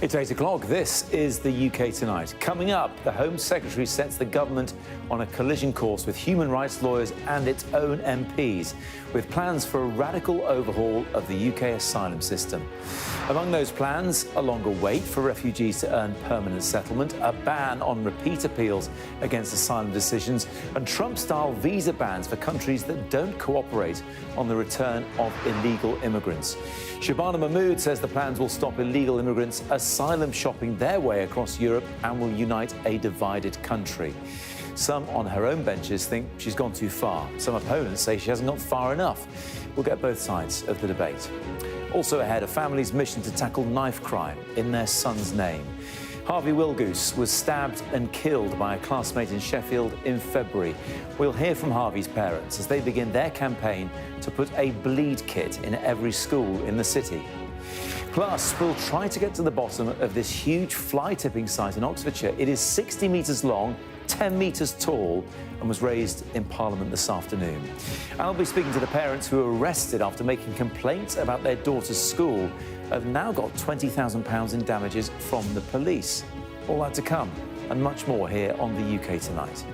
It's 8 o'clock. This is the UK Tonight. Coming up, the Home Secretary sets the government on a collision course with human rights lawyers and its own MPs, with plans for a radical overhaul of the UK asylum system. Among those plans, a longer wait for refugees to earn permanent settlement, a ban on repeat appeals against asylum decisions, and Trump-style visa bans for countries that don't cooperate on the return of illegal immigrants. Shabana Mahmood says the plans will stop illegal immigrants asylum shopping their way across Europe and will unite a divided country. Some on her own benches think she's gone too far. Some opponents say she hasn't gone far enough. We'll get both sides of the debate. Also ahead, a family's mission to tackle knife crime in their son's name. Harvey Wilgoose was stabbed and killed by a classmate in Sheffield in February. We'll hear from Harvey's parents as they begin their campaign to put a bleed kit in every school in the city. Plus, we'll try to get to the bottom of this huge fly-tipping site in Oxfordshire. It is 60 metres long, 10 metres tall, and was raised in Parliament this afternoon. And I'll be speaking to the parents who were arrested after making complaints about their daughter's school, have now got £20,000 in damages from the police. All that to come, and much more here on the UK Tonight.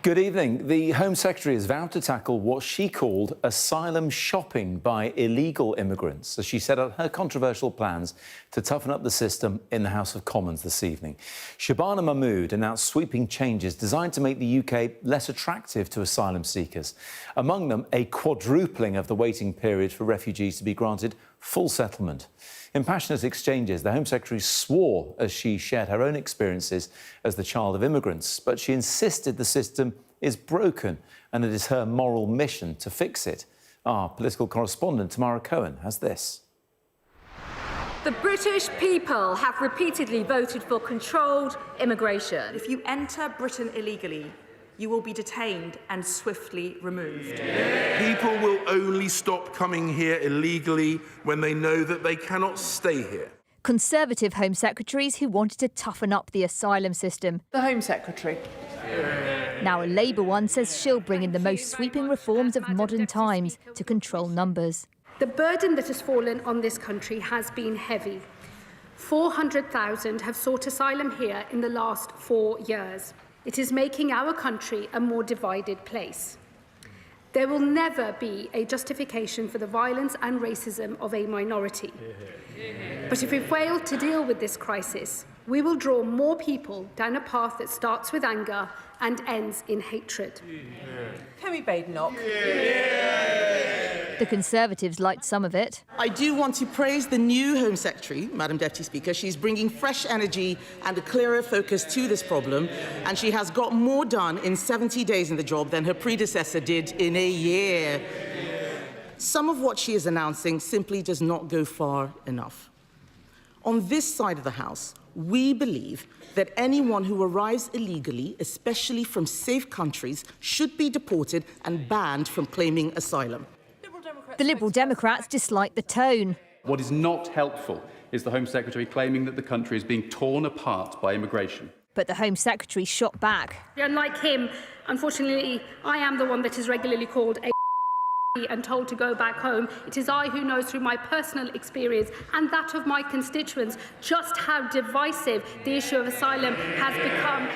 Good evening. The Home Secretary has vowed to tackle what she called asylum shopping by illegal immigrants as she set out her controversial plans to toughen up the system in the House of Commons this evening. Shabana Mahmood announced sweeping changes designed to make the UK less attractive to asylum seekers. Among them, a quadrupling of the waiting period for refugees to be granted full settlement. In passionate exchanges, the Home Secretary swore as she shared her own experiences as the child of immigrants, but she insisted the system is broken and it is her moral mission to fix it. Our political correspondent, Tamara Cohen, has this. The British people have repeatedly voted for controlled immigration. If you enter Britain illegally, you will be detained and swiftly removed. People will only stop coming here illegally when they know that they cannot stay here. Conservative Home Secretaries who wanted to toughen up the asylum system. The Home Secretary. Now a Labour one says she'll bring in the most sweeping reforms of modern times to control numbers. The burden that has fallen on this country has been heavy. 400,000 have sought asylum here in the last 4 years. It is making our country a more divided place. There will never be a justification for the violence and racism of a minority. But if we fail to deal with this crisis, we will draw more people down a path that starts with anger and ends in hatred. Kemi Badenoch. The Conservatives liked some of it. I do want to praise the new Home Secretary, Madam Deputy Speaker. She's bringing fresh energy and a clearer focus to this problem, and she has got more done in 70 days in the job than her predecessor did in a year. Some of what she is announcing simply does not go far enough. On this side of the House, we believe that anyone who arrives illegally, especially from safe countries, should be deported and banned from claiming asylum. The Liberal Democrats dislike the tone. What is not helpful is the Home Secretary claiming that the country is being torn apart by immigration. But the Home Secretary shot back. Unlike him, unfortunately, I am the one that is regularly called a and told to go back home. It is I who knows through my personal experience and that of my constituents just how divisive the issue of asylum has become.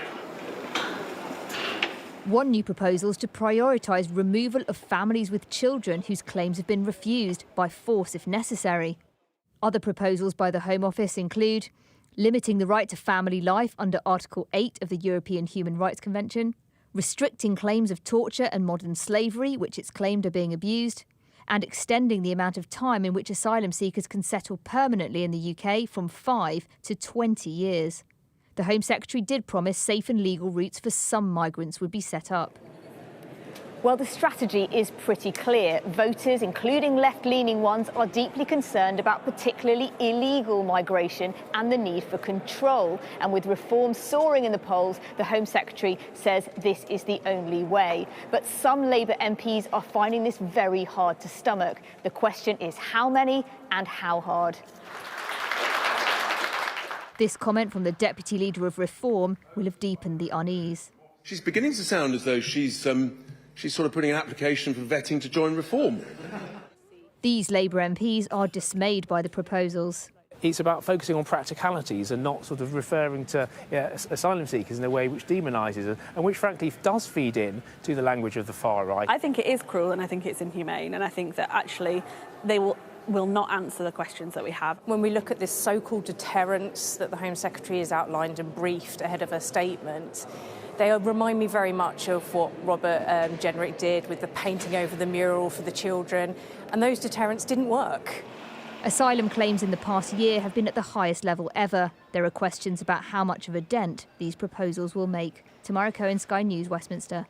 One new proposal is to prioritise removal of families with children whose claims have been refused, by force if necessary. Other proposals by the Home Office include limiting the right to family life under Article 8 of the European Human Rights Convention, restricting claims of torture and modern slavery, which it's claimed are being abused, and extending the amount of time in which asylum seekers can settle permanently in the UK from 5 to 20 years. The Home Secretary did promise safe and legal routes for some migrants would be set up. Well, the strategy is pretty clear. Voters, including left-leaning ones, are deeply concerned about particularly illegal migration and the need for control. And with reform soaring in the polls, the Home Secretary says this is the only way. But some Labour MPs are finding this very hard to stomach. The question is how many and how hard? This comment from the Deputy Leader of Reform will have deepened the unease. She's beginning to sound as though she's she's sort of putting an application for vetting to join Reform. These Labour MPs are dismayed by the proposals. It's about focusing on practicalities and not sort of referring to asylum seekers in a way which demonises them and which, frankly, does feed in to the language of the far right. I think it is cruel and I think it's inhumane, and I think that actually they will not answer the questions that we have. When we look at this so-called deterrence that the Home Secretary has outlined and briefed ahead of her statement, they remind me very much of what Robert Jenrick did with the painting over the mural for the children, and those deterrents didn't work. Asylum claims in the past year have been at the highest level ever. There are questions about how much of a dent these proposals will make. Tamara Cohen, Sky News, Westminster.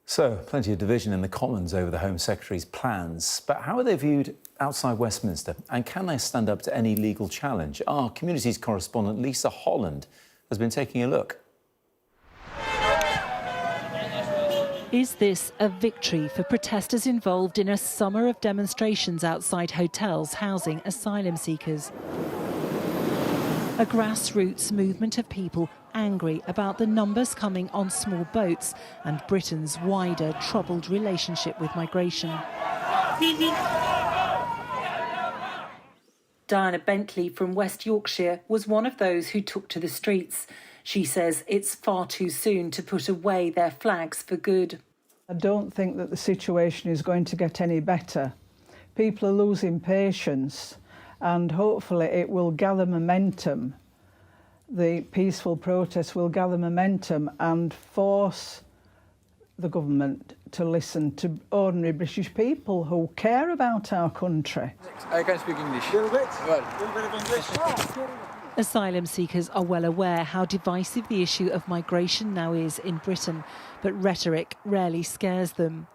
So, plenty of division in the Commons over the Home Secretary's plans. But how are they viewed outside Westminster? And can they stand up to any legal challenge? Our Communities correspondent Lisa Holland has been taking a look. Is this a victory for protesters involved in a summer of demonstrations outside hotels housing asylum seekers? A grassroots movement of people angry about the numbers coming on small boats and Britain's wider troubled relationship with migration. Diana Bentley from West Yorkshire was one of those who took to the streets. She says it's far too soon to put away their flags for good. I don't think that the situation is going to get any better. People are losing patience and hopefully it will gather momentum. The peaceful protest will gather momentum and force the government to listen to ordinary British people who care about our country. I can speak English. A little bit? Well, a little bit of English. Asylum seekers are well aware how divisive the issue of migration now is in Britain, but rhetoric rarely scares them.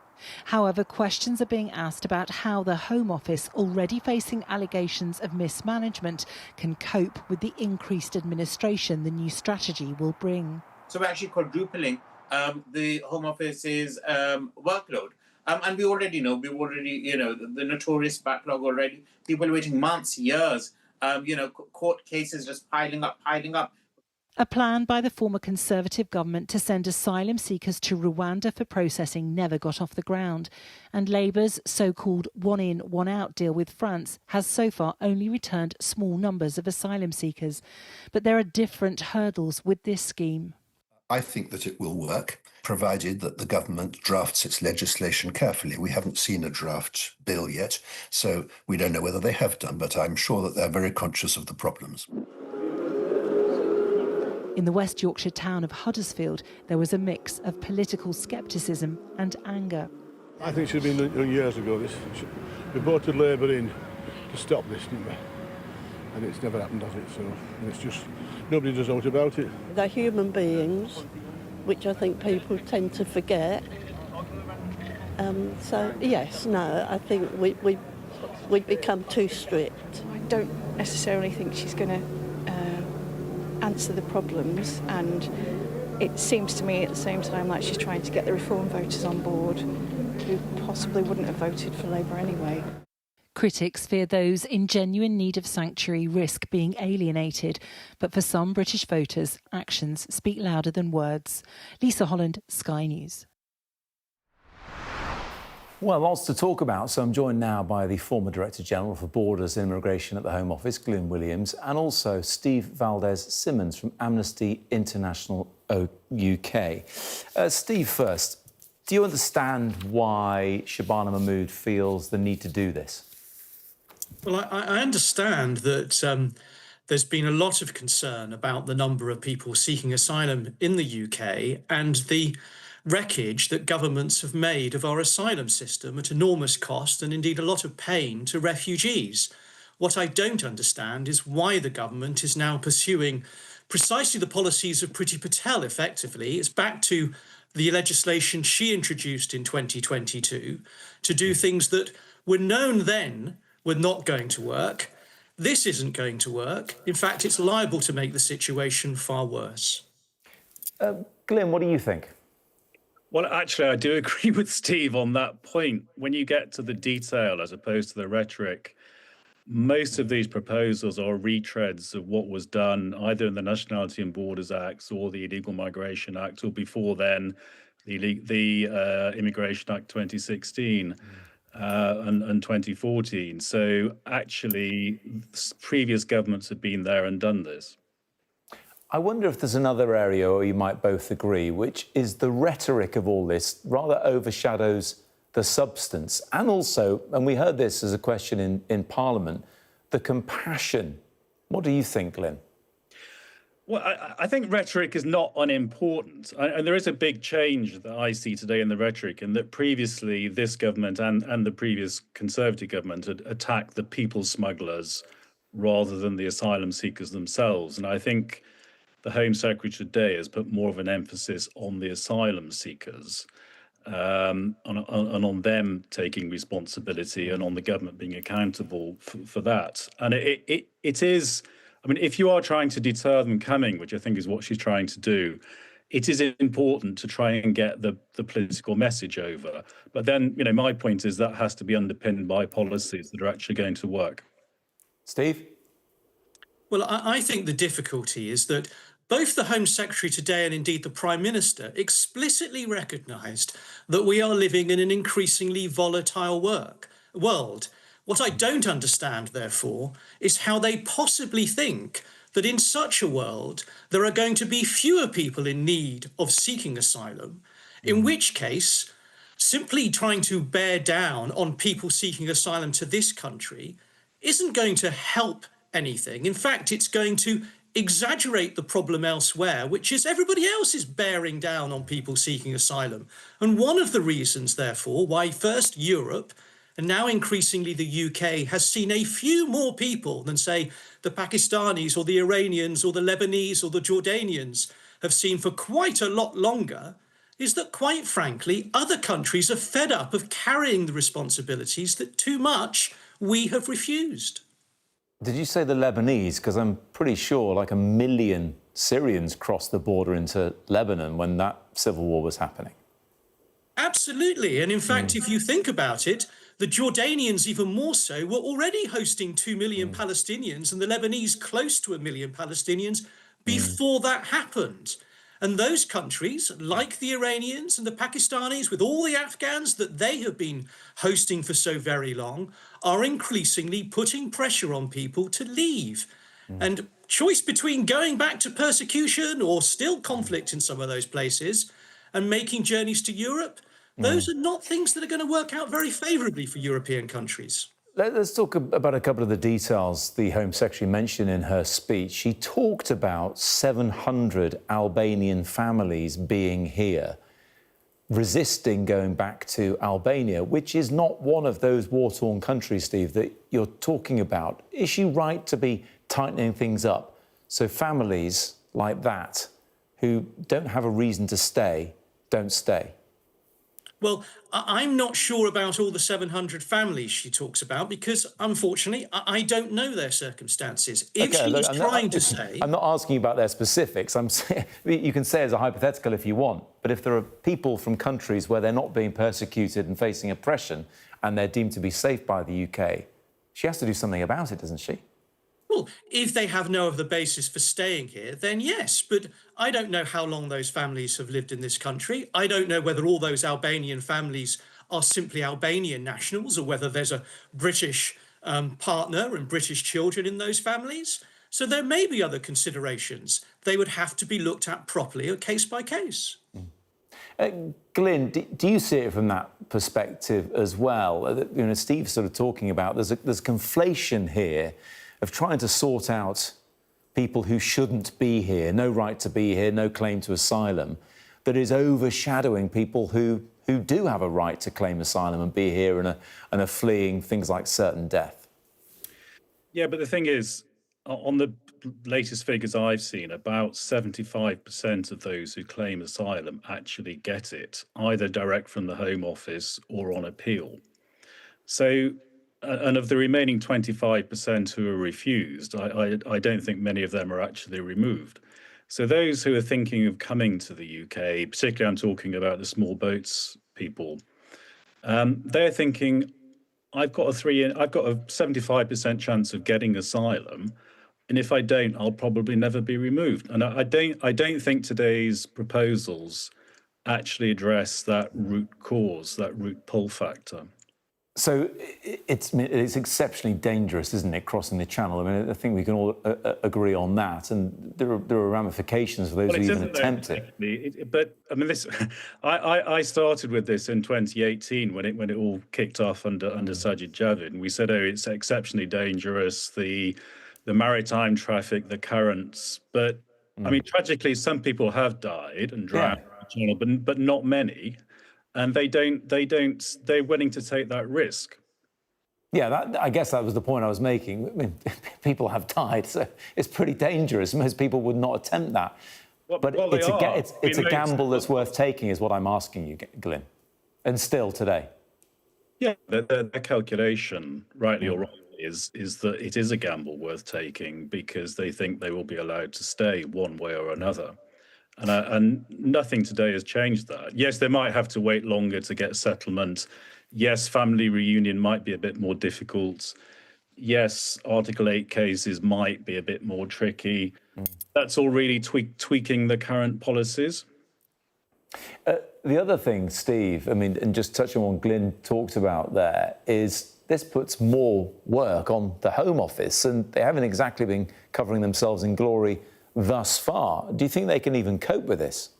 However, questions are being asked about how the Home Office, already facing allegations of mismanagement, can cope with the increased administration the new strategy will bring. So we're actually quadrupling the Home Office's workload. And we already know, the notorious backlog already. People are waiting months, years. Court cases just piling up. A plan by the former Conservative government to send asylum seekers to Rwanda for processing never got off the ground. And Labour's so-called one-in, one-out deal with France has so far only returned small numbers of asylum seekers. But there are different hurdles with this scheme. I think that it will work, provided that the government drafts its legislation carefully. We haven't seen a draft bill yet, so we don't know whether they have done, but I'm sure that they're very conscious of the problems. In the West Yorkshire town of Huddersfield, there was a mix of political scepticism and anger. I think it should have been done years ago. We voted Labour in to stop this, didn't we? And it's never happened, has it? So it's just, nobody does out about it. They're human beings, which I think people tend to forget. I think we've become too strict. I don't necessarily think she's going to answer the problems, and it seems to me at the same time like she's trying to get the Reform voters on board who possibly wouldn't have voted for Labour anyway. Critics fear those in genuine need of sanctuary risk being alienated, but for some British voters, actions speak louder than words. Lisa Holland, Sky News. Well, lots to talk about, so I'm joined now by the former Director General for Borders and Immigration at the Home Office, Glyn Williams, and also Steve Valdez-Simmons from Amnesty International UK. Steve, first, do you understand why Shabana Mahmood feels the need to do this? Well, I understand that there's been a lot of concern about the number of people seeking asylum in the UK and the wreckage that governments have made of our asylum system at enormous cost and indeed a lot of pain to refugees. What I don't understand is why the government is now pursuing precisely the policies of Priti Patel, effectively. It's back to the legislation she introduced in 2022 to do things that were known then were not going to work. This isn't going to work. In fact, it's liable to make the situation far worse. Glyn, what do you think? Well, actually, I do agree with Steve on that point. When you get to the detail as opposed to the rhetoric, most of these proposals are retreads of what was done either in the Nationality and Borders Acts or the Illegal Migration Act or before then the Immigration Act 2016 and 2014. So actually, previous governments have been there and done this. I wonder if there's another area where you might both agree, which is the rhetoric of all this rather overshadows the substance. And also, and we heard this as a question in Parliament, the compassion. What do you think, Glyn? Well, I think rhetoric is not unimportant. And there is a big change that I see today in the rhetoric, in that previously this government and the previous Conservative government had attacked the people smugglers rather than the asylum seekers themselves. And I think the Home Secretary today has put more of an emphasis on the asylum seekers and on them taking responsibility and on the government being accountable for that. And it is, I mean, if you are trying to deter them coming, which I think is what she's trying to do, it is important to try and get the political message over. But then, my point is that has to be underpinned by policies that are actually going to work. Steve? Well, I think the difficulty is that both the Home Secretary today and indeed the Prime Minister explicitly recognised that we are living in an increasingly volatile world. What I don't understand, therefore, is how they possibly think that in such a world there are going to be fewer people in need of seeking asylum, in which case simply trying to bear down on people seeking asylum to this country isn't going to help anything. In fact, it's going to exaggerate the problem elsewhere, which is everybody else is bearing down on people seeking asylum. And one of the reasons, therefore, why first Europe and now increasingly the UK has seen a few more people than, say, the Pakistanis or the Iranians or the Lebanese or the Jordanians have seen for quite a lot longer, is that, quite frankly, other countries are fed up of carrying the responsibilities that too much we have refused. Did you say the Lebanese? Because I'm pretty sure like 1 million Syrians crossed the border into Lebanon when that civil war was happening. Absolutely. And in fact, if you think about it, the Jordanians, even more so, were already hosting 2 million Palestinians and the Lebanese close to 1 million Palestinians before that happened. And those countries, like the Iranians and the Pakistanis, with all the Afghans that they have been hosting for so very long, are increasingly putting pressure on people to leave. And choice between going back to persecution or still conflict in some of those places and making journeys to Europe, those are not things that are going to work out very favourably for European countries. Let's talk about a couple of the details the Home Secretary mentioned in her speech. She talked about 700 Albanian families being here, resisting going back to Albania, which is not one of those war-torn countries, Steve, that you're talking about. Is she right to be tightening things up so families like that, who don't have a reason to stay, don't stay? Well, I'm not sure about all the 700 families she talks about because, unfortunately, I don't know their circumstances. If she was trying to say... I'm not asking you about their specifics. I'm saying, you can say as a hypothetical if you want, but if there are people from countries where they're not being persecuted and facing oppression and they're deemed to be safe by the UK, she has to do something about it, doesn't she? Well, if they have no other basis for staying here, then yes. But I don't know how long those families have lived in this country. I don't know whether all those Albanian families are simply Albanian nationals or whether there's a British partner and British children in those families. So there may be other considerations. They would have to be looked at properly, case by case. Glyn, do you see it from that perspective as well? Steve's sort of talking about there's conflation here of trying to sort out people who shouldn't be here, no right to be here, no claim to asylum, that is overshadowing people who do have a right to claim asylum and be here and are fleeing things like certain death. Yeah, but the thing is, on the latest figures I've seen, about 75% of those who claim asylum actually get it, either direct from the Home Office or on appeal. So, and of the remaining 25% who are refused, I don't think many of them are actually removed. So those who are thinking of coming to the UK, particularly I'm talking about the small boats people, they're thinking, I've got a 75% chance of getting asylum, and if I don't, I'll probably never be removed. And I don't think today's proposals actually address that root cause, that root pull factor. So it's exceptionally dangerous, isn't it, crossing the channel? I mean, I think we can all agree on that, and there are ramifications for those who even attempt it. But I mean, this I started with this in 2018 when it all kicked off under Sajid Javid, and we said, oh, it's exceptionally dangerous, the maritime traffic, the currents, but I mean, tragically, some people have died and drowned in the channel, but not many. And they're willing to take that risk. Yeah, I guess that was the point I was making. I mean, people have died, so it's pretty dangerous. Most people would not attempt that. But it's a gamble that's worth taking, is what I'm asking you, Glyn. And still today. Yeah, their calculation, rightly or wrongly, is that it is a gamble worth taking because they think they will be allowed to stay one way or another. And nothing today has changed that. Yes, they might have to wait longer to get settlement. Yes, family reunion might be a bit more difficult. Yes, Article 8 cases might be a bit more tricky. That's all really tweaking the current policies. The other thing, Steve, I mean, and just touching on what Glyn talked about there, is this puts more work on the Home Office, and they haven't exactly been covering themselves in glory thus far. Do you think they can even cope with this?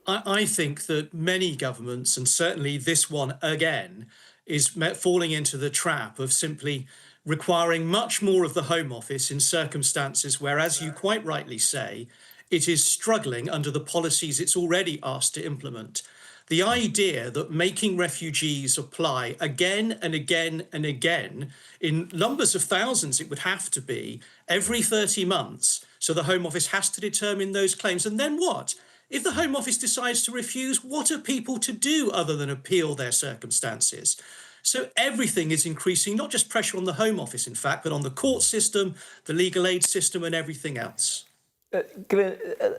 I think that many governments, and certainly this one again, is falling into the trap of simply requiring much more of the Home Office in circumstances where, as you quite rightly say, it is struggling under the policies it's already asked to implement. The idea that making refugees apply again and again and again, in numbers of thousands it would have to be, every 30 months, so the Home Office has to determine those claims. And then what? If the Home Office decides to refuse, what are people to do other than appeal their circumstances? So everything is increasing, not just pressure on the Home Office, in fact, but on the court system, the legal aid system and everything else. A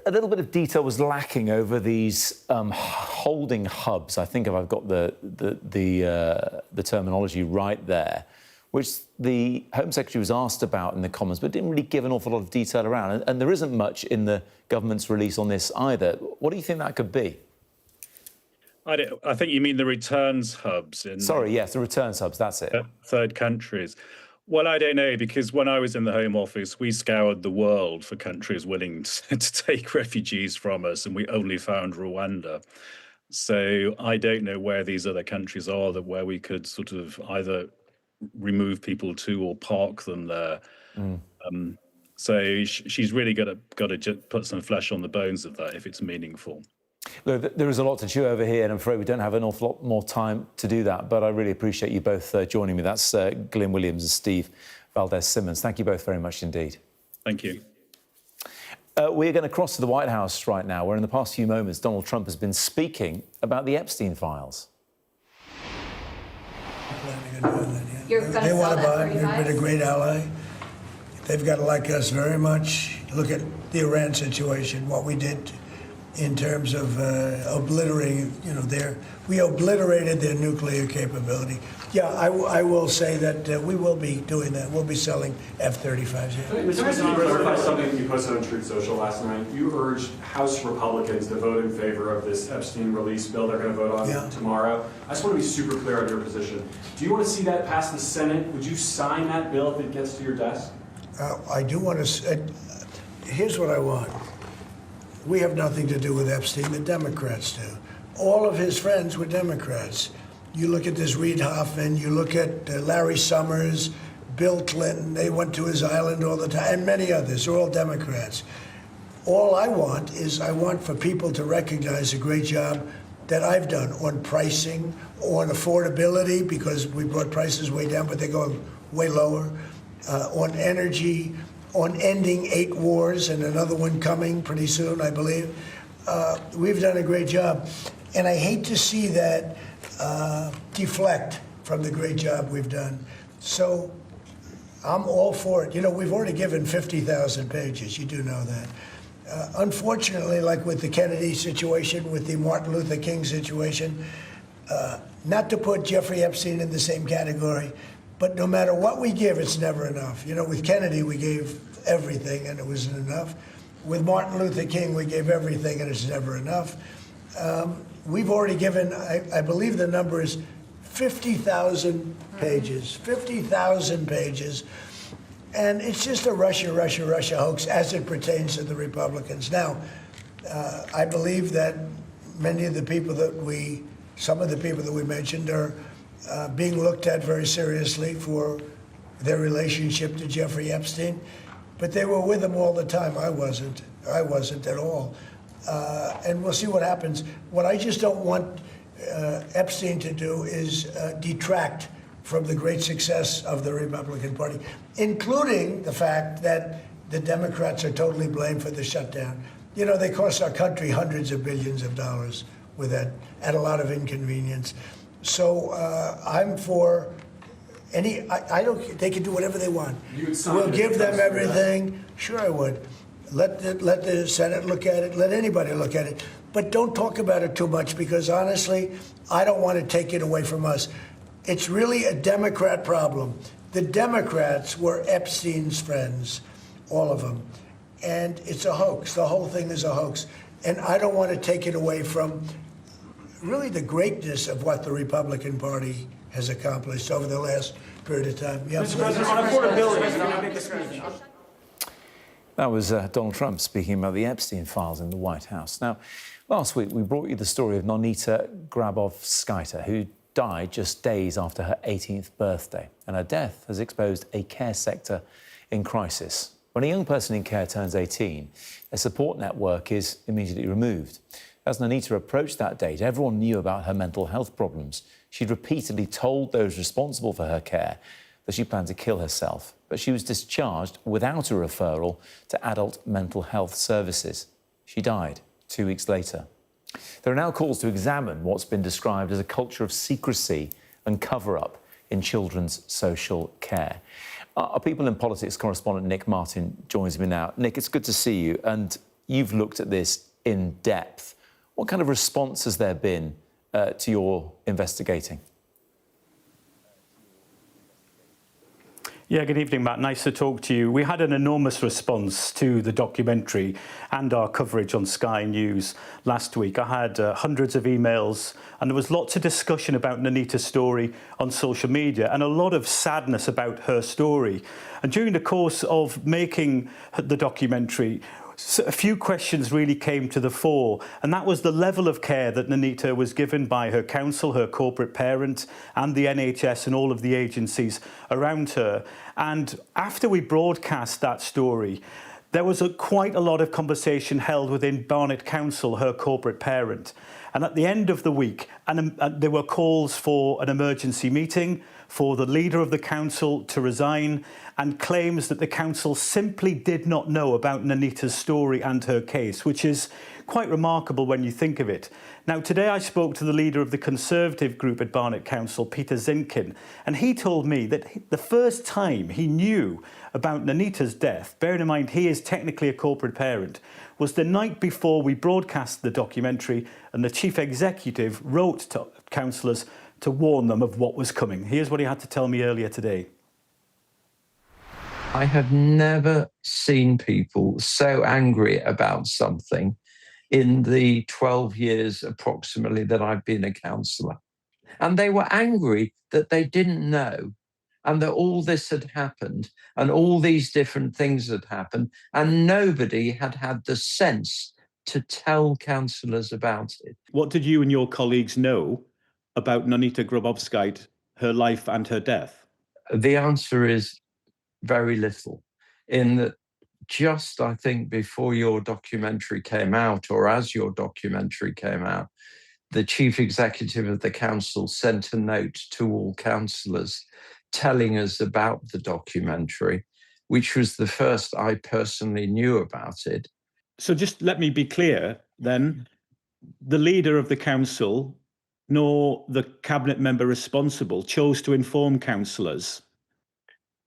little bit of detail was lacking over these holding hubs. I think if I've got the terminology right there, which the Home Secretary was asked about in the Commons, but didn't really give an awful lot of detail around. And there isn't much in the government's release on this either. What do you think that could be? I think you mean the returns hubs. Sorry, yes, the returns hubs, that's it. Third countries. Well, I don't know, because when I was in the Home Office, we scoured the world for countries willing to take refugees from us, and we only found Rwanda. So I don't know where these other countries are where we could sort of either remove people to or park them there. So she's really got to just put some flesh on the bones of that if it's meaningful. Look, there is a lot to chew over here, and I'm afraid we don't have an awful lot more time to do that, but I really appreciate you both joining me. That's Glyn Williams and Steve Valdez-Symonds. Thank you both very much indeed. Thank you. We're going to cross to the White House right now, where in the past few moments Donald Trump has been speaking about the Epstein files. They want to buy. They've been a great ally. They've got to like us very much. Look at the Iran situation, what we did in terms of obliterating, we obliterated their nuclear capability. Yeah, I will say that we will be doing that. We'll be selling F-35s. Mr. President, to clarify something you posted on Truth Social last night. You urged House Republicans to vote in favor of this Epstein release bill they're going to vote on tomorrow. I just want to be super clear on your position. Do you want to see that pass the Senate? Would you sign that bill if it gets to your desk? I do want to. Here's what I want. We have nothing to do with Epstein. The Democrats do. All of his friends were Democrats. You look at this Reid Hoffman, you look at Larry Summers, Bill Clinton, they went to his island all the time, and many others, they're all Democrats. All I want for people to recognize the great job that I've done on pricing, on affordability, because we brought prices way down, but they're going way lower, on energy, on ending 8 wars and another one coming pretty soon, I believe. We've done a great job. And I hate to see that deflect from the great job we've done. So I'm all for it. We've already given 50,000 pages. You do know that. Unfortunately, like with the Kennedy situation, with the Martin Luther King situation, not to put Jeffrey Epstein in the same category, but no matter what we give, it's never enough. With Kennedy, we gave everything and it wasn't enough. With Martin Luther King, we gave everything and it's never enough. We've already given, I believe the number is 50,000 pages, 50,000 pages. And it's just a Russia hoax as it pertains to the Republicans. Now, I believe that many of the people some of the people that we mentioned are being looked at very seriously for their relationship to Jeffrey Epstein, but they were with him all the time. I wasn't at all. And we'll see what happens. What I just don't want Epstein to do is detract from the great success of the Republican Party, including the fact that the Democrats are totally blamed for the shutdown. You know, they cost our country hundreds of billions of dollars with that, at a lot of inconvenience. So I'm for any, I don't, they can do whatever they want. We'll give them everything. Sure, I would. Let the Senate look at it, let anybody look at it. But don't talk about it too much, because honestly, I don't want to take it away from us. It's really a Democrat problem. The Democrats were Epstein's friends, all of them. And it's a hoax. The whole thing is a hoax. And I don't want to take it away from really the greatness of what the Republican Party has accomplished over the last period of time. Yeah, Mr. President, on affordability, that was Donald Trump speaking about the Epstein files in the White House. Now, last week we brought you the story of Nonita Grabovskaita, who died just days after her 18th birthday. And her death has exposed a care sector in crisis. When a young person in care turns 18, a support network is immediately removed. As Nonita approached that date, everyone knew about her mental health problems. She'd repeatedly told those responsible for her care that she planned to kill herself, but she was discharged without a referral to adult mental health services. She died 2 weeks later. There are now calls to examine what's been described as a culture of secrecy and cover-up in children's social care. Our People in Politics correspondent Nick Martin joins me now. Nick, it's good to see you, and you've looked at this in depth. What kind of response has there been to your investigating? Yeah, good evening, Matt. Nice to talk to you. We had an enormous response to the documentary and our coverage on Sky News last week. I had hundreds of emails, and there was lots of discussion about Nonita's story on social media and a lot of sadness about her story. And during the course of making the documentary, a few questions really came to the fore, and that was the level of care that Nonita was given by her council, her corporate parent, and the NHS and all of the agencies around her. And after we broadcast that story, there was quite a lot of conversation held within Barnet Council, her corporate parent. And at the end of the week, there were calls for an emergency meeting, for the leader of the council to resign, and claims that the council simply did not know about Nonita's story and her case, which is quite remarkable when you think of it. Now, today I spoke to the leader of the Conservative group at Barnet Council, Peter Zinkin, and he told me that the first time he knew about Nonita's death, bearing in mind he is technically a corporate parent, was the night before we broadcast the documentary, and the chief executive wrote to councillors to warn them of what was coming. Here's what he had to tell me earlier today. I have never seen people so angry about something in the 12 years approximately that I've been a councillor. And they were angry that they didn't know, and that all this had happened and all these different things had happened, and nobody had had the sense to tell councillors about it. What did you and your colleagues know about Nonita Grabovskaita, her life and her death? The answer is very little. In that, just I think before your documentary came out, or as your documentary came out, the chief executive of the council sent a note to all councillors telling us about the documentary, which was the first I personally knew about it. So just let me be clear then, the leader of the council nor the cabinet member responsible chose to inform councillors?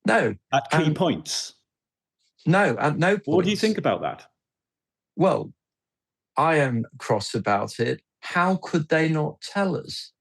No. At key points? No, at no point. What do you think about that? Well, I am cross about it. How could they not tell us?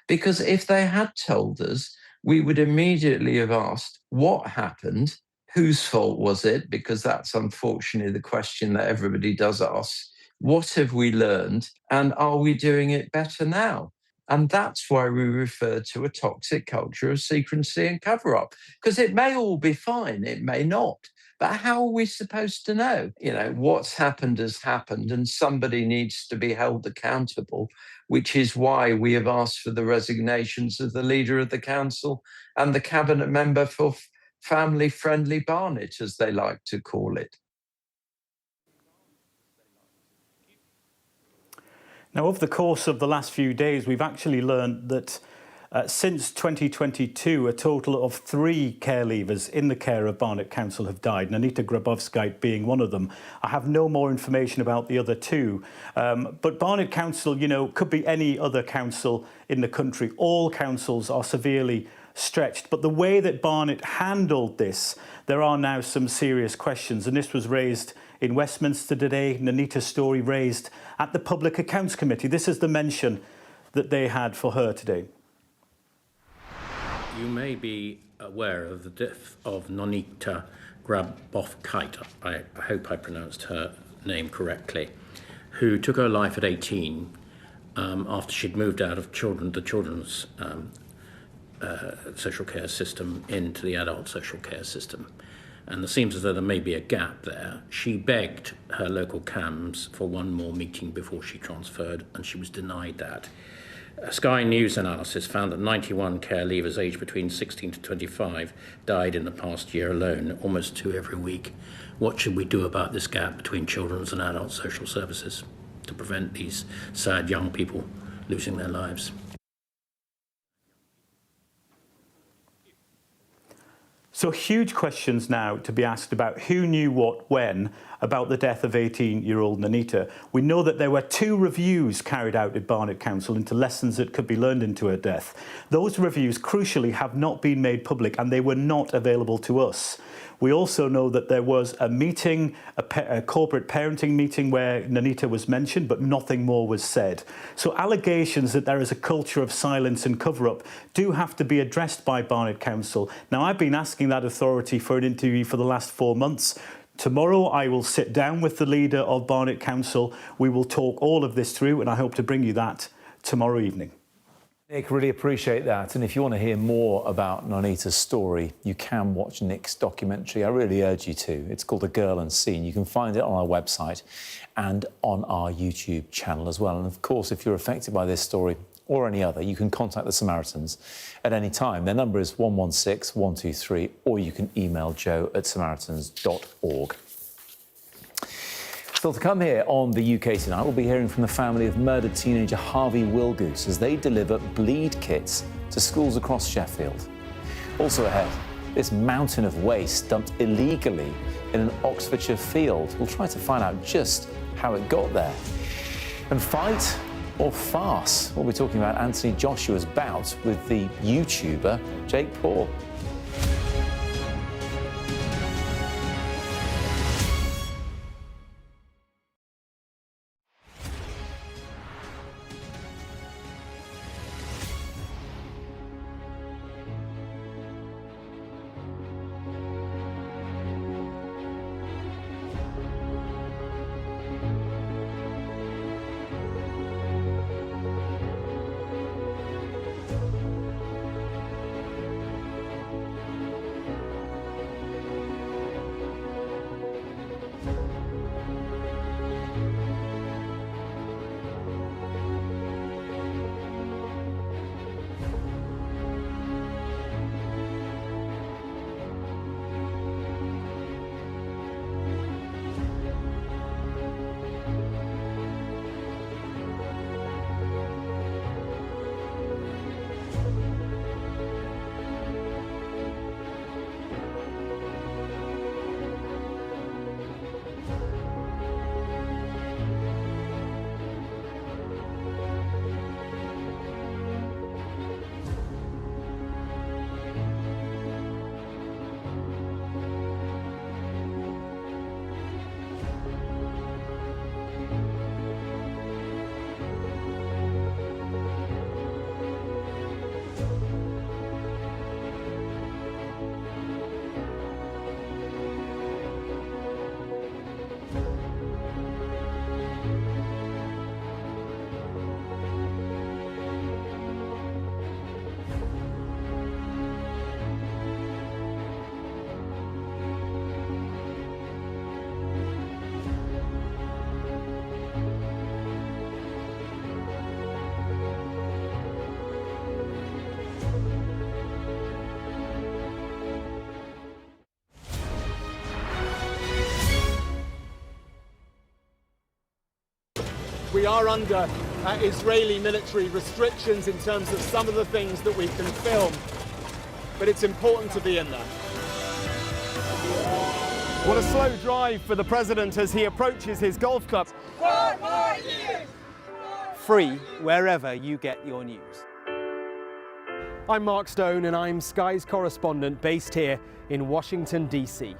Because if they had told us, we would immediately have asked what happened, whose fault was it? Because that's unfortunately the question that everybody does ask What have we learned? And are we doing it better now? And that's why we refer to a toxic culture of secrecy and cover-up, because it may all be fine, it may not. But how are we supposed to know? You know, what's happened has happened, and somebody needs to be held accountable, which is why we have asked for the resignations of the leader of the council and the cabinet member for family-friendly Barnet, as they like to call it. Now, over the course of the last few days, we've actually learned that since 2022, a total of 3 care leavers in the care of Barnet Council have died, Nanita Grabowskite being one of them. I have no more information about the other 2. But Barnet Council, you know, could be any other council in the country. All councils are severely stretched. But the way that Barnet handled this, there are now some serious questions. And this was raised in Westminster today. Nanita's story raised at the Public Accounts Committee. This is the mention that they had for her today. You may be aware of the death of Nanita Grabowskite, I hope I pronounced her name correctly, who took her life at 18 after she'd moved out of the children's social care system into the adult social care system. And it seems as though there may be a gap there. She begged her local CAMS for one more meeting before she transferred, and she was denied that. A Sky News analysis found that 91 care leavers aged between 16 to 25 died in the past year alone, almost 2 every week. What should we do about this gap between children's and adult social services to prevent these sad young people losing their lives? So huge questions now to be asked about who knew what when about the death of 18-year-old Nanita. We know that there were 2 reviews carried out at Barnet Council into lessons that could be learned into her death. Those reviews, crucially, have not been made public, and they were not available to us. We also know that there was a meeting, a corporate parenting meeting where Nanita was mentioned, but nothing more was said. So allegations that there is a culture of silence and cover-up do have to be addressed by Barnet Council. Now, I've been asking that authority for an interview for the last 4 months. Tomorrow, I will sit down with the leader of Barnet Council. We will talk all of this through, and I hope to bring you that tomorrow evening. Nick, really appreciate that. And if you want to hear more about Nanita's story, you can watch Nick's documentary. I really urge you to. It's called A Girl Unseen. You can find it on our website and on our YouTube channel as well. And of course, if you're affected by this story or any other, you can contact the Samaritans at any time. Their number is 116 123, or you can email joe@samaritans.org. Still to come here on the UK Tonight, we'll be hearing from the family of murdered teenager Harvey Wilgoose as they deliver bleed kits to schools across Sheffield. Also ahead, this mountain of waste dumped illegally in an Oxfordshire field. We'll try to find out just how it got there. And fight or farce? We'll be talking about Anthony Joshua's bout with the YouTuber Jake Paul. we are under Israeli military restrictions in terms of some of the things that we can film, but it's important to be in there. What a slow drive for the president as he approaches his golf club. 4 more years! Free wherever you get your news. I'm Mark Stone and I'm Sky's correspondent based here in Washington, D.C.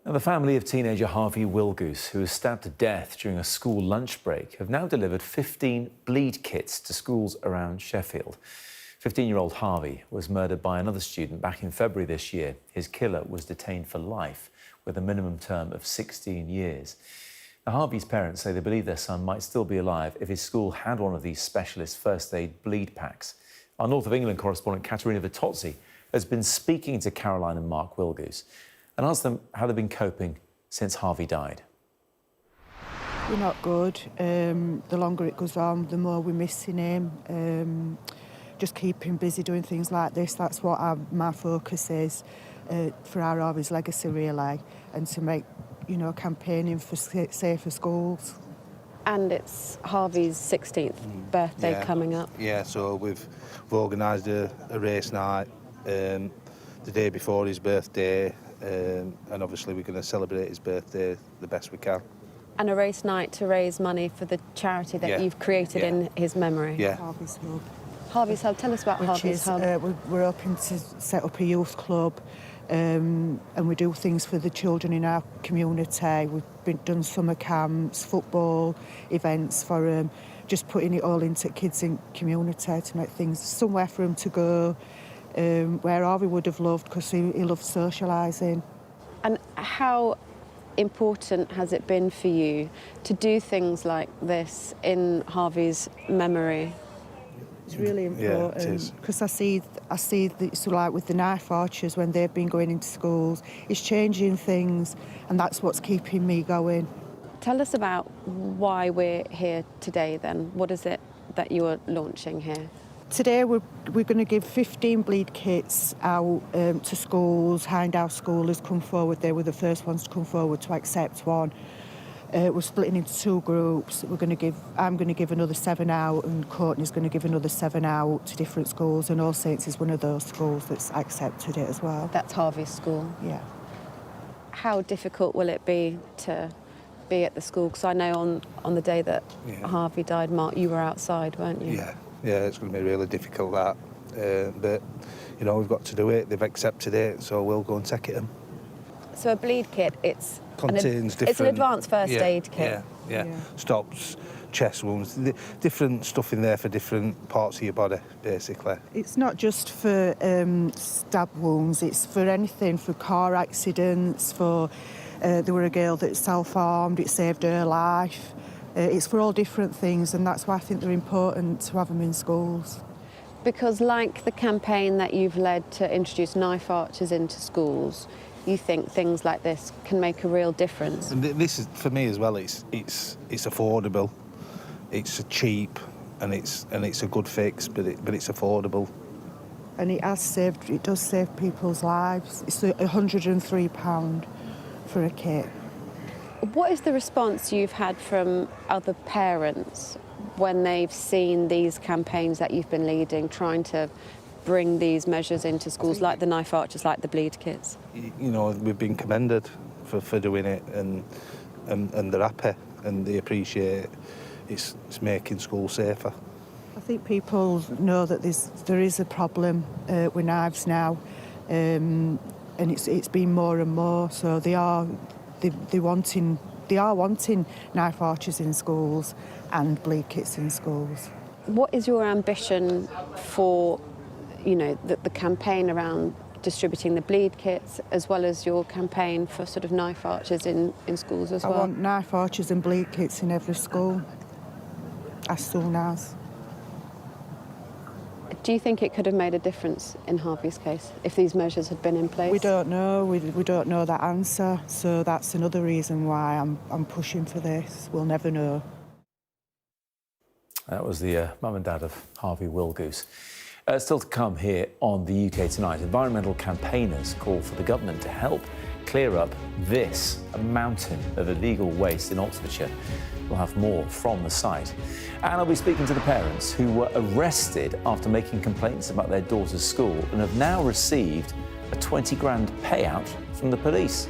Now, the family of teenager Harvey Wilgoose, who was stabbed to death during a school lunch break, have now delivered 15 bleed kits to schools around Sheffield. 15-year-old Harvey was murdered by another student back in February this year. His killer was detained for life with a minimum term of 16 years. Now, Harvey's parents say they believe their son might still be alive if his school had one of these specialist first aid bleed packs. Our North of England correspondent Katerina Vitozzi has been speaking to Caroline and Mark Wilgoose and asked them how they've been coping since Harvey died. We're not good. The longer it goes on, the more we're missing him. Just keep him busy doing things like this. That's what my focus is for our Harvey's legacy, really, and to make, you know, campaigning for safer schools. And it's Harvey's 16th birthday coming up. Yeah, so we've organised a race night the day before his birthday, and obviously we're going to celebrate his birthday the best we can. And a race night to raise money for the charity that you've created in his memory. Yeah. Harvey's Hub. Tell us about Harvey's Hub. We're hoping to set up a youth club, and we do things for the children in our community. We've done summer camps, football events for just putting it all into kids in community to make things somewhere for them to go, where Harvey would have loved, because he loved socialising. And how important has it been for you to do things like this in Harvey's memory? It's really important because I see so like with the knife archers, when they've been going into schools, it's changing things, and that's what's keeping me going. Tell us about why we're here today then. What is it that you are launching here? Today we're going to give 15 bleed kits out to schools. Hindhouse School has come forward. They were the first ones to come forward to accept one. We're splitting into 2 groups. I'm going to give another 7 out, and Courtney's going to give another 7 out to different schools, and All Saints is one of those schools that's accepted it as well. That's Harvey's school? Yeah. How difficult will it be to be at the school? Because I know on the day that Harvey died, Mark, you were outside, weren't you? Yeah, it's going to be really difficult, that. But, you know, we've got to do it. They've accepted it, so we'll go and take it in. So a bleed kit, it's an advanced first aid kit. Yeah. Stops chest wounds, different stuff in there for different parts of your body, basically. It's not just for stab wounds, it's for anything, for car accidents, for there were a girl that self-harmed, it saved her life. It's for all different things, and that's why I think they're important to have them in schools. Because like the campaign that you've led to introduce knife archers into schools, you think things like this can make a real difference? And this is, for me as well, it's affordable, it's cheap, and it's a good fix, but it's affordable. And it does save people's lives. It's £103 for a kit. What is the response you've had from other parents when they've seen these campaigns that you've been leading, trying to bring these measures into schools, like the knife archers, like the bleed kits? You know, we've been commended for doing it, and they're happy, and they appreciate it's making schools safer. I think people know that there is a problem with knives now, and it's been more and more. So they are wanting knife archers in schools and bleed kits in schools. What is your ambition for, you know, the campaign around distributing the bleed kits, as well as your campaign for sort of knife archers in schools as well? I want knife archers and bleed kits in every school, as soon as. Do you think it could have made a difference in Harvey's case if these measures had been in place? We don't know. We don't know that answer. So that's another reason why I'm pushing for this. We'll never know. That was the mum and dad of Harvey Wilgoose. Still to come here on the UK Tonight, environmental campaigners call for the government to help clear up this, a mountain of illegal waste in Oxfordshire. We'll have more from the site. And I'll be speaking to the parents who were arrested after making complaints about their daughter's school and have now received a 20 grand payout from the police.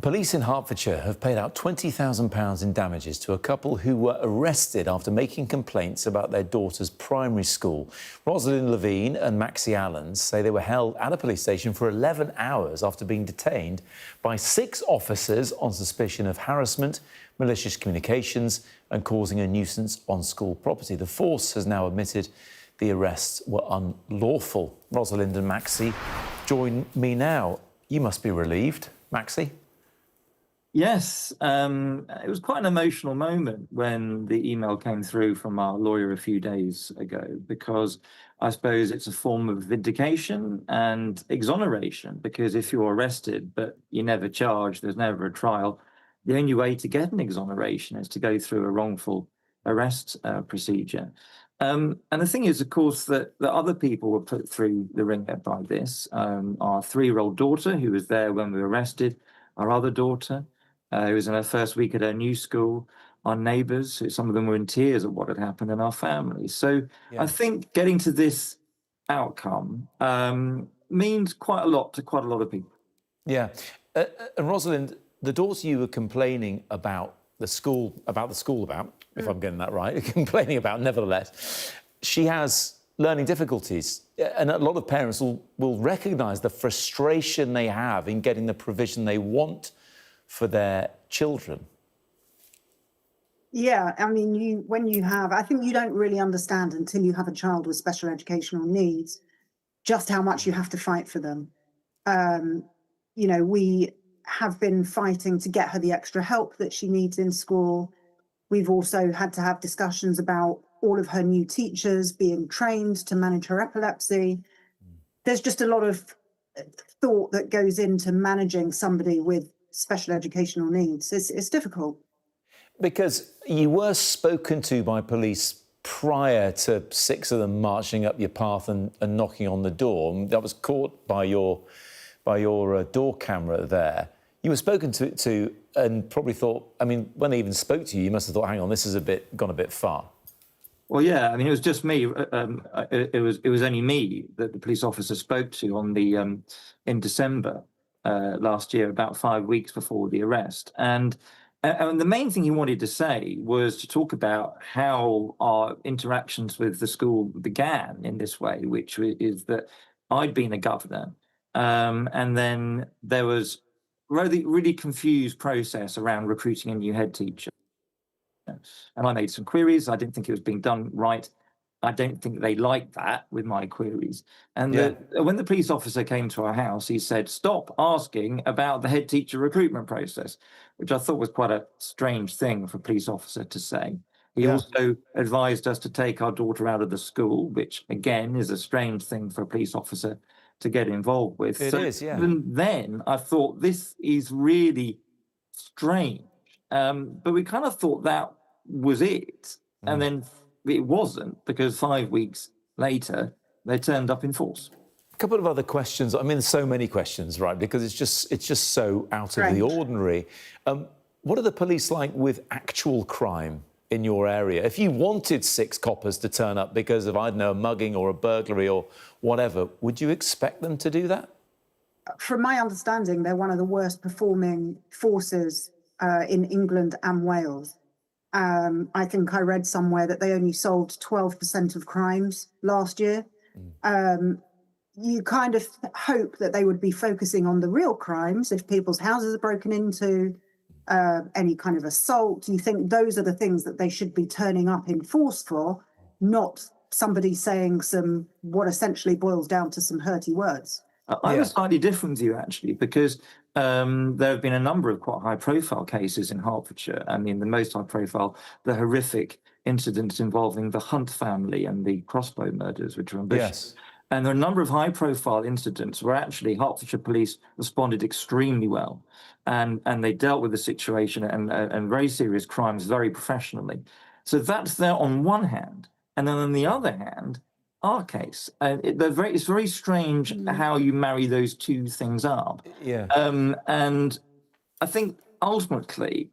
Police in Hertfordshire have paid out £20,000 in damages to a couple who were arrested after making complaints about their daughter's primary school. Rosalind Levine and Maxie Allens say they were held at a police station for 11 hours after being detained by 6 officers on suspicion of harassment, malicious communications and causing a nuisance on school property. The force has now admitted the arrests were unlawful. Rosalind and Maxie join me now. You must be relieved, Maxie. Yes, it was quite an emotional moment when the email came through from our lawyer a few days ago, because I suppose it's a form of vindication and exoneration, because if you're arrested but you're never charged, there's never a trial, the only way to get an exoneration is to go through a wrongful arrest procedure. And the thing is, of course, that other people were put through the ringer by this. Our 3-year-old daughter, who was there when we were arrested, our other daughter, who was in her first week at her new school, our neighbours, some of them were in tears at what had happened, and our family. So I think getting to this outcome means quite a lot to quite a lot of people. Yeah. And Rosalind, the daughter you were complaining about the school, if I'm getting that right, complaining about, nevertheless, she has learning difficulties. And a lot of parents will recognise the frustration they have in getting the provision they want for their children. Yeah, I mean, when you have, I think you don't really understand until you have a child with special educational needs, just how much you have to fight for them. You know, we have been fighting to get her the extra help that she needs in school. We've also had to have discussions about all of her new teachers being trained to manage her epilepsy. There's just a lot of thought that goes into managing somebody with special educational needs. It's difficult. Because you were spoken to by police prior to 6 of them marching up your path and knocking on the door. And that was caught by your door camera there. You were spoken to and probably thought, I mean, when they even spoke to you, you must have thought, hang on, this is gone a bit far. Well, yeah, I mean, it was just me. It was only me that the police officer spoke to on the in December last year, about 5 weeks before the arrest. And the main thing he wanted to say was to talk about how our interactions with the school began in this way, which is that I'd been a governor, and then there was really confused process around recruiting a new head teacher. And I made some queries. I didn't think it was being done right. I don't think they liked that with my queries. And when the police officer came to our house, he said, stop asking about the head teacher recruitment process, which I thought was quite a strange thing for a police officer to say. He also advised us to take our daughter out of the school, which, again, is a strange thing for a police officer to get involved with. It is, yeah. Even then, I thought this is really strange. But we kind of thought that was it. And then it wasn't, because 5 weeks later, they turned up in force. A couple of other questions. I mean, so many questions, right? Because it's just so out of the ordinary. What are the police like with actual crime in your area? If you wanted 6 coppers to turn up because of, I don't know, a mugging or a burglary or whatever, would you expect them to do that? From my understanding, they're one of the worst performing forces in England and Wales. I think I read somewhere that they only solved 12% of crimes last year. You kind of hope that they would be focusing on the real crimes. If people's houses are broken into, any kind of assault, you think those are the things that they should be turning up in force for, not somebody saying what essentially boils down to some hurty words. I was slightly different to you, actually, because there have been a number of quite high-profile cases in Hertfordshire. I mean, the most high-profile, the horrific incidents involving the Hunt family and the Crossbow murders, which are ambitious. Yes. And there are a number of high-profile incidents where actually Hertfordshire police responded extremely well, and they dealt with the situation and very serious crimes very professionally. So that's there on one hand, and then on the other hand, our case. It's very strange how you marry those two things up. Yeah. And I think ultimately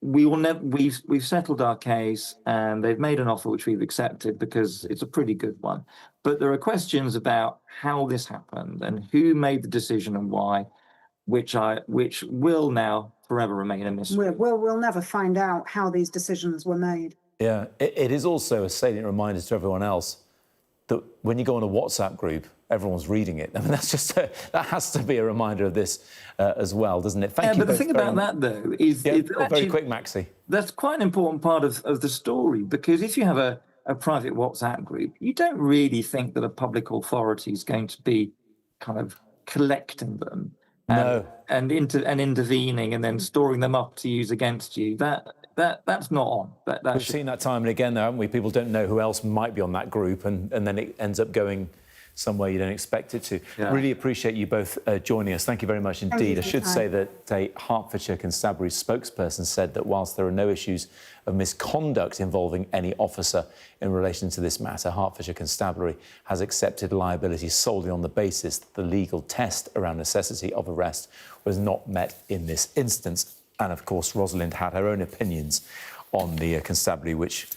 we've settled our case, and they've made an offer which we've accepted because it's a pretty good one. But there are questions about how this happened and who made the decision and why, which will now forever remain a mystery. We'll never find out how these decisions were made. Yeah, it is also a salient reminder to everyone else that when you go on a WhatsApp group, everyone's reading it. I mean, that has to be a reminder of this as well, doesn't it? Thank you. But the thing about that, though, is very quick, Maxie. That's quite an important part of the story, because if you have a private WhatsApp group, you don't really think that a public authority is going to be kind of collecting them and intervening and then storing them up to use against you. That's not on. We've seen that time and again, though, haven't we? People don't know who else might be on that group, and then it ends up going somewhere you don't expect it to. Yeah. Really appreciate you both joining us. Thank you very much indeed. I should say that a Hertfordshire Constabulary spokesperson said that whilst there are no issues of misconduct involving any officer in relation to this matter, Hertfordshire Constabulary has accepted liability solely on the basis that the legal test around necessity of arrest was not met in this instance. And of course, Rosalind had her own opinions on the constabulary, which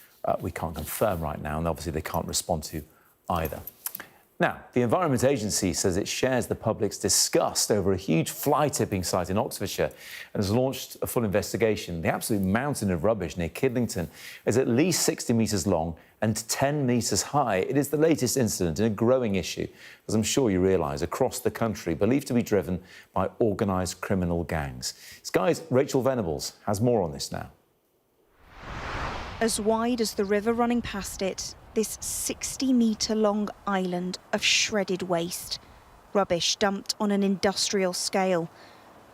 we can't confirm right now, and obviously they can't respond to either. Now, the Environment Agency says it shares the public's disgust over a huge fly tipping site in Oxfordshire and has launched a full investigation. The absolute mountain of rubbish near Kidlington is at least 60 metres long and 10 metres high. It is the latest incident in a growing issue, as I'm sure you realise, across the country, believed to be driven by organised criminal gangs. Sky's Rachel Venables has more on this now. As wide as the river running past it, this 60-metre-long island of shredded waste. Rubbish dumped on an industrial scale.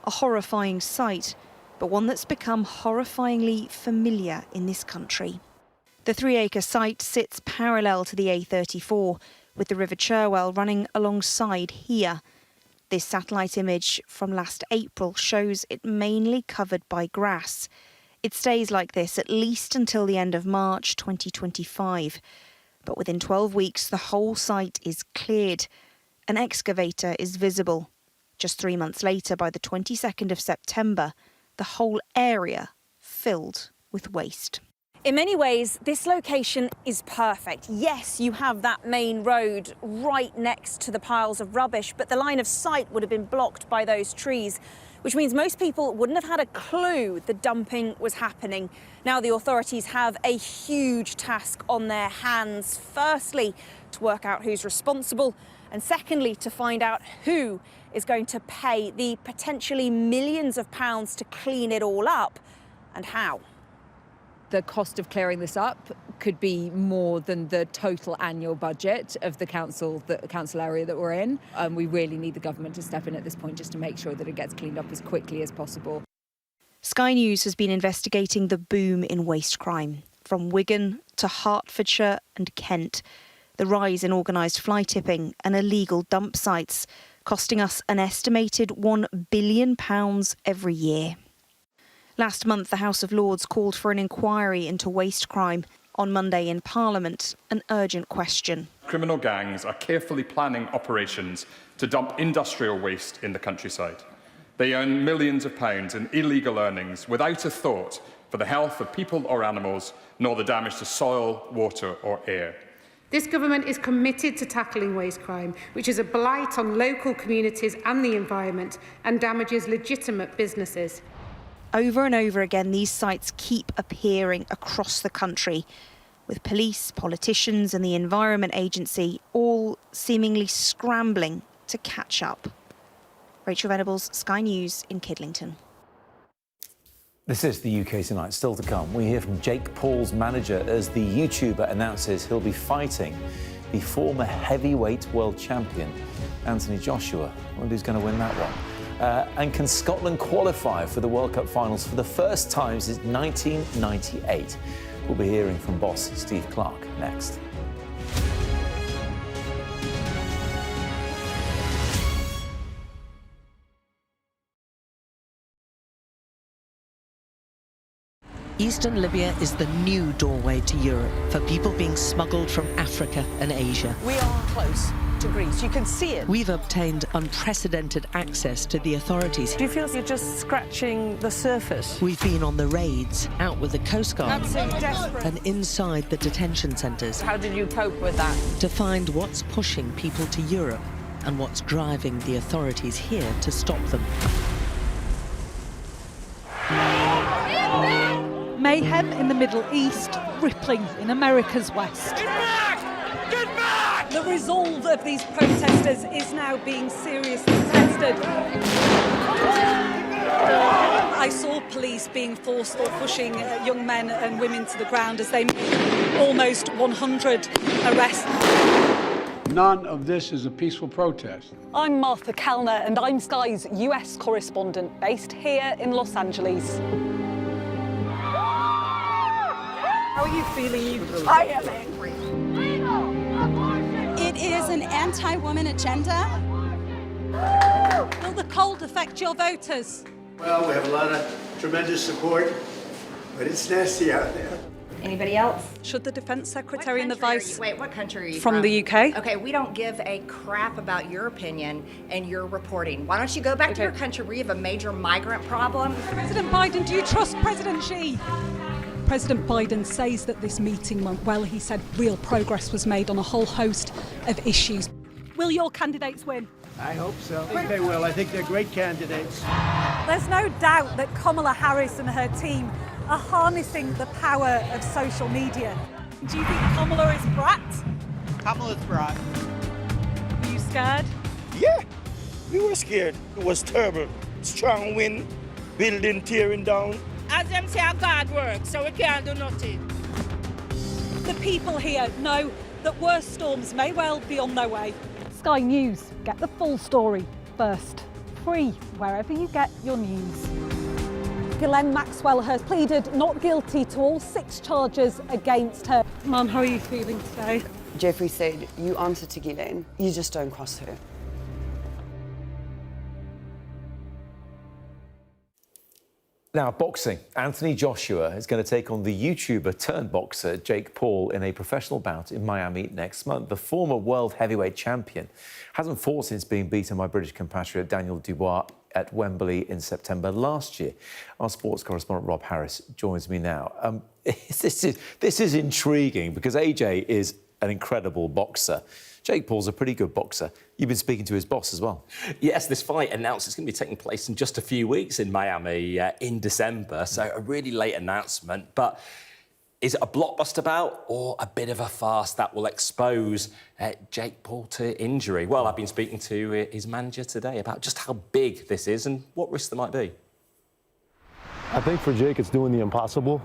A horrifying sight, but one that's become horrifyingly familiar in this country. The 3-acre site sits parallel to the A34, with the River Cherwell running alongside here. This satellite image from last April shows it mainly covered by grass. It stays like this at least until the end of March 2025. But within 12 weeks, the whole site is cleared. An excavator is visible. Just 3 months later, by the 22nd of September, the whole area filled with waste. In many ways, this location is perfect. Yes, you have that main road right next to the piles of rubbish, but the line of sight would have been blocked by those trees, which means most people wouldn't have had a clue the dumping was happening. Now the authorities have a huge task on their hands. Firstly, to work out who's responsible, and secondly, to find out who is going to pay the potentially millions of pounds to clean it all up, and how. The cost of clearing this up could be more than the total annual budget of the council area that we're in. We really need the government to step in at this point just to make sure that it gets cleaned up as quickly as possible. Sky News has been investigating the boom in waste crime, from Wigan to Hertfordshire and Kent. The rise in organised fly tipping and illegal dump sites, costing us an estimated £1 billion every year. Last month, the House of Lords called for an inquiry into waste crime. On Monday in Parliament, an urgent question. Criminal gangs are carefully planning operations to dump industrial waste in the countryside. They earn millions of pounds in illegal earnings without a thought for the health of people or animals, nor the damage to soil, water or air. This government is committed to tackling waste crime, which is a blight on local communities and the environment and damages legitimate businesses. Over and over again, these sites keep appearing across the country, with police, politicians and the Environment Agency all seemingly scrambling to catch up. Rachel Venables, Sky News in Kidlington. This is the UK Tonight. Still to come, we hear from Jake Paul's manager as the YouTuber announces he'll be fighting the former heavyweight world champion, Anthony Joshua. I wonder who's going to win that one. And can Scotland qualify for the World Cup finals for the first time since 1998? We'll be hearing from boss Steve Clarke next. Eastern Libya is the new doorway to Europe for people being smuggled from Africa and Asia. We are close to Greece. You can see it. We've obtained unprecedented access to the authorities. Do you feel you're just scratching the surface? We've been on the raids, out with the Coast Guard, Absolutely desperate. and inside the detention centres. How did you cope with that? To find what's pushing people to Europe and what's driving the authorities here to stop them. Mayhem in the Middle East, rippling in America's West. Get back! Get back! The resolve of these protesters is now being seriously tested. I saw police being forced or pushing young men and women to the ground as they made almost 100 arrests. None of this is a peaceful protest. I'm Martha Kellner and I'm Sky's US correspondent based here in Los Angeles. How are you feeling? I am angry. It is an anti-woman agenda. Will the cold affect your voters? Well, we have a lot of tremendous support, but it's nasty out there. Anybody else? Should the Defence Secretary and the Vice... Wait, what country are you from? The UK? Okay, we don't give a crap about your opinion and your reporting. Why don't you go back to your country where you have a major migrant problem? President Biden, do you trust President Xi? President Biden says that this meeting went well. He said real progress was made on a whole host of issues. Will your candidates win? I hope so. I think they will. I think they're great candidates. There's no doubt that Kamala Harris and her team are harnessing the power of social media. Do you think Kamala is brat? Kamala's brat. Are you scared? Yeah, we were scared. It was terrible. Strong wind, building tearing down. As them say, God works, so we can't do nothing. The people here know that worse storms may well be on their way. Sky News, get the full story first. Free wherever you get your news. Ghislaine Maxwell has pleaded not guilty to all 6 charges against her. Mum, how are you feeling today? Jeffrey said, you answer to Ghislaine, you just don't cross her. Now, boxing. Anthony Joshua is going to take on the YouTuber turned boxer Jake Paul in a professional bout in Miami next month. The former world heavyweight champion hasn't fought since being beaten by British compatriot Daniel Dubois at Wembley in September last year. Our sports correspondent Rob Harris joins me now. This is intriguing because AJ is an incredible boxer. Jake Paul's a pretty good boxer. You've been speaking to his boss as well. Yes, this fight announced it's going to be taking place in just a few weeks in Miami in December, so a really late announcement. But is it a blockbuster bout or a bit of a farce that will expose Jake Paul to injury? Well, I've been speaking to his manager today about just how big this is and what risks there might be. I think for Jake, it's doing the impossible,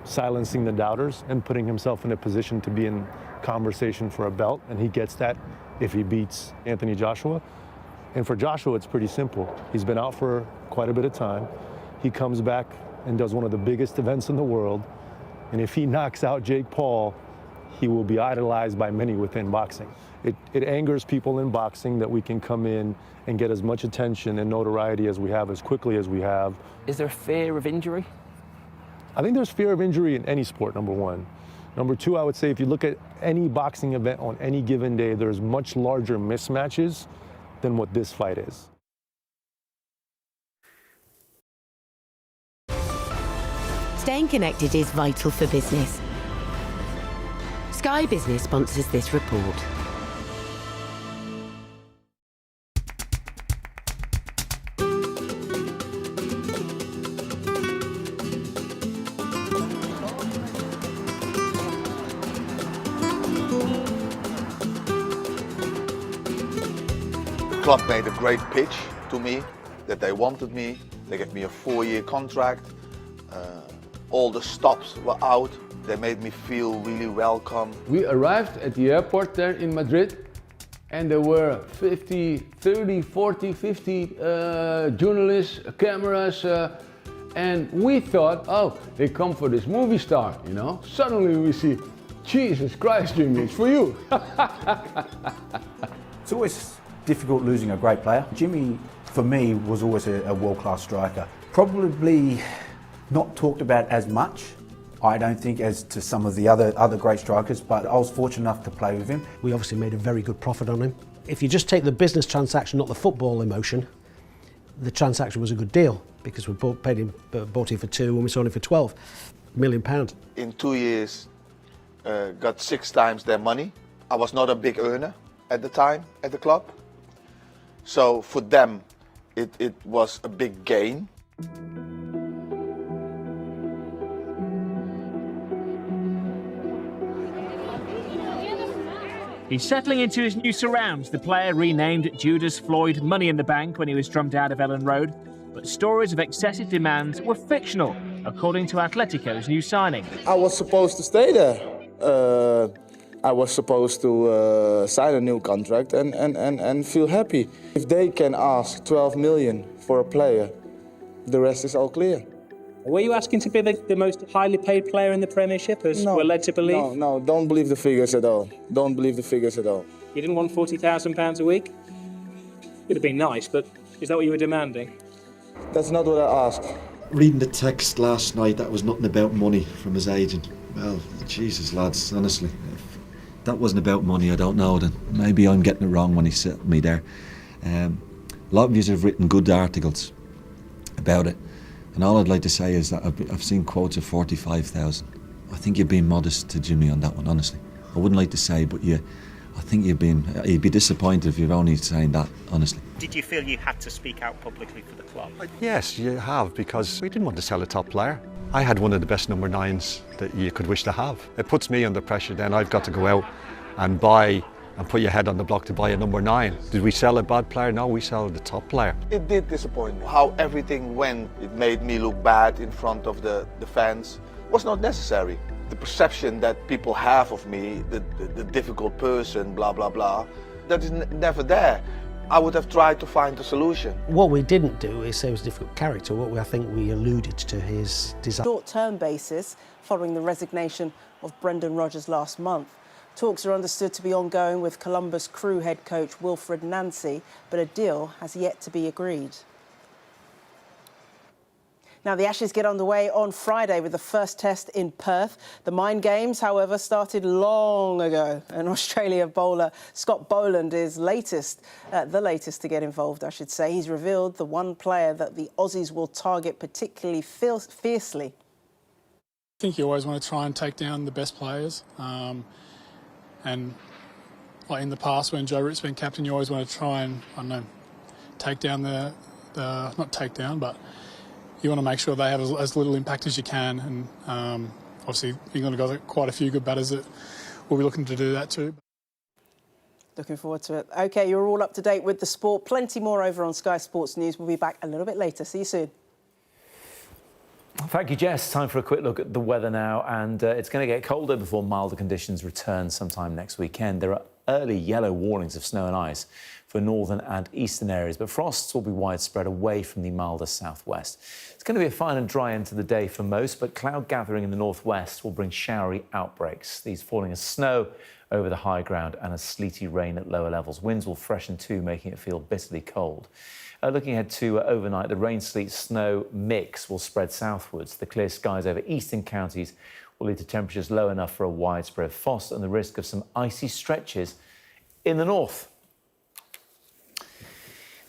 silencing the doubters and putting himself in a position to be in conversation for a belt, and he gets that if he beats Anthony Joshua. And for Joshua, it's pretty simple. He's been out for quite a bit of time. He comes back and does one of the biggest events in the world, and if he knocks out Jake Paul, he will be idolized by many within boxing. It angers people in boxing that we can come in and get as much attention and notoriety as we have, as quickly as we have. Is there a fear of injury? I think there's fear of injury in any sport, number one. Number two, I would say if you look at any boxing event on any given day, there's much larger mismatches than what this fight is. Staying connected is vital for business. Sky Business sponsors this report. The club made a great pitch to me, that they wanted me. They gave me a 4-year contract. All the stops were out. They made me feel really welcome. We arrived at the airport there in Madrid, and there were 50, 30, 40, 50 journalists, cameras, and we thought, oh, they come for this movie star, you know? Suddenly we see, Jesus Christ, Jimmy, it's for you. It's always difficult losing a great player. Jimmy, for me, was always a world-class striker. Probably not talked about as much, I don't think, as to some of the other great strikers, but I was fortunate enough to play with him. We obviously made a very good profit on him. If you just take the business transaction, not the football emotion, the transaction was a good deal because we bought him for 2 and we sold him for £12 million. In 2 years, got 6 times their money. I was not a big earner at the time at the club. So for them, it was a big gain. He's settling into his new surrounds, the player renamed Judas Floyd Money in the Bank when he was drummed out of Ellen Road. But stories of excessive demands were fictional, according to Atletico's new signing. I was supposed to stay there. I was supposed to sign a new contract and feel happy. If they can ask 12 million for a player, the rest is all clear. Were you asking to be the most highly paid player in the Premiership, as we're led to believe? No, don't believe the figures at all. Don't believe the figures at all. You didn't want £40,000 a week? Would have been nice, but is that what you were demanding? That's not what I asked. Reading the text last night, that was nothing about money from his agent. Well, Jesus, lads, honestly, if that wasn't about money, I don't know, then maybe I'm getting it wrong when he said me there. A lot of you have written good articles about it. And all I'd like to say is that I've seen quotes of 45,000. I think you're being modest to Jimmy on that one, honestly. I wouldn't like to say, but I think you'd be disappointed if you're only saying that, honestly. Did you feel you had to speak out publicly for the club? Yes, you have, because we didn't want to sell a top player. I had one of the best number 9s that you could wish to have. It puts me under pressure then. I've got to go out and buy and put your head on the block to buy a number 9. Did we sell a bad player? No, we sell the top player. It did disappoint me. How everything went, it made me look bad in front of the fans. It was not necessary. the perception that people have of me, the difficult person, blah, blah, blah, that is never there. I would have tried to find a solution. What we didn't do is say he was a difficult character. I think we alluded to his desire. Short-term basis following the resignation of Brendan Rodgers last month. Talks are understood to be ongoing with Columbus Crew head coach Wilfred Nancy, but a deal has yet to be agreed. Now, the Ashes get underway on Friday with the first test in Perth. The Mind Games, however, started long ago. And Australia bowler Scott Boland is the latest to get involved, I should say. He's revealed the one player that the Aussies will target particularly fiercely. I think you always want to try and take down the best players. And like in the past, when Joe Root's been captain, you always want to try and, I don't know, take down not take down, but you want to make sure they have as little impact as you can. And obviously, England have got quite a few good batters that will be looking to do that too. Looking forward to it. OK, you're all up to date with the sport. Plenty more over on Sky Sports News. We'll be back a little bit later. See you soon. Thank you, Jess. Time for a quick look at the weather now. And it's going to get colder before milder conditions return sometime next weekend. There are early yellow warnings of snow and ice for northern and eastern areas, but frosts will be widespread away from the milder southwest. It's going to be a fine and dry end to the day for most, but cloud gathering in the northwest will bring showery outbreaks. These falling as snow over the high ground and as sleety rain at lower levels. Winds will freshen too, making it feel bitterly cold. Looking ahead to overnight, the rain, sleet, snow mix will spread southwards. The clear skies over eastern counties will lead to temperatures low enough for a widespread frost and the risk of some icy stretches in the north.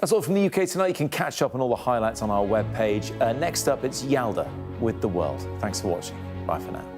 That's all from the UK tonight. You can catch up on all the highlights on our webpage. Next up, it's Yalda with The World. Thanks for watching. Bye for now.